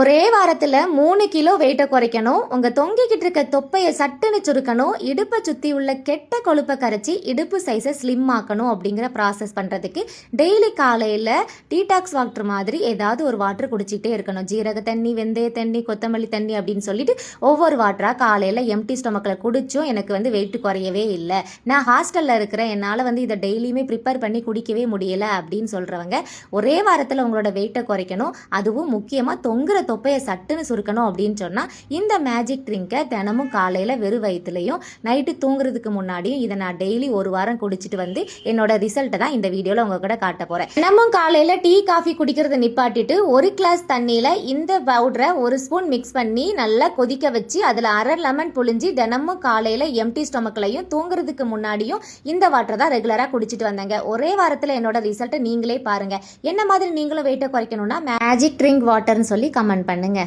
ஒரே வாரத்தில் 3 கிலோ வெயிட்டை குறைக்கணும். உங்கள் தொங்கிக்கிட்டு இருக்க தொப்பையை சட்டுன்னு சுருக்கணும். இடுப்பை சுற்றி உள்ள கெட்ட கொழுப்பை கரைச்சி இடுப்பு சைஸை ஸ்லிம் ஆக்கணும். அப்படிங்கிற ப்ராசஸ் பண்ணுறதுக்கு டெய்லி காலையில் டீடாக்ஸ் வாட்டர் மாதிரி ஏதாவது ஒரு வாட்டர் குடிச்சிக்கிட்டே இருக்கணும். ஜீரக தண்ணி, வெந்தய தண்ணி, கொத்தமல்லி தண்ணி அப்படின்னு சொல்லிட்டு ஒவ்வொரு வாட்டராக காலையில் எம்டி ஸ்டொமக்கில் குடிச்சும் எனக்கு வெயிட் குறையவே இல்லை. நான் ஹாஸ்டலில் இருக்கிறேன், என்னால் இதை டெய்லியுமே ப்ரிப்பேர் பண்ணி குடிக்கவே முடியலை அப்படின்னு சொல்கிறவங்க ஒரே வாரத்தில் உங்களோட வெயிட்டை குறைக்கணும். அதுவும் முக்கியமாக தொங்குற தொப்பையை சட்டுன்னு சுருக்கணும் அப்படின்னு சொன்னால் இந்த மேஜிக் ட்ரிங்கை தினமும் காலையில் வெறும் வயிற்றுலையும் நைட்டு தூங்குறதுக்கு முன்னாடியும் இதை நான் டெய்லி ஒரு வாரம் குடிச்சிட்டு என்னோட ரிசல்ட்டை தான் இந்த வீடியோவில் உங்க கூட காட்ட போகிறேன். தினமும் காலையில் டீ காஃபி குடிக்கிறத நிப்பாட்டிட்டு ஒரு கிளாஸ் தண்ணியில் இந்த பவுடரை ஒரு ஸ்பூன் மிக்ஸ் பண்ணி நல்லா கொதிக்க வச்சு அதில் அரை லெமன் புழிஞ்சி தினமும் காலையில் எம்டி ஸ்டொமக்லையும் தூங்குறதுக்கு முன்னாடியும் இந்த வாட்டரை தான் ரெகுலராக குடிச்சிட்டு வந்தாங்க. ஒரே வாரத்தில் என்னோட ரிசல்ட்டை நீங்களே பாருங்கள். என்ன மாதிரி நீங்களும் வெயிட்டை குறைக்கணும்னா மேஜிக் ட்ரிங்க் வாட்டர்னு சொல்லி கமெண்ட் பண்ணுங்க.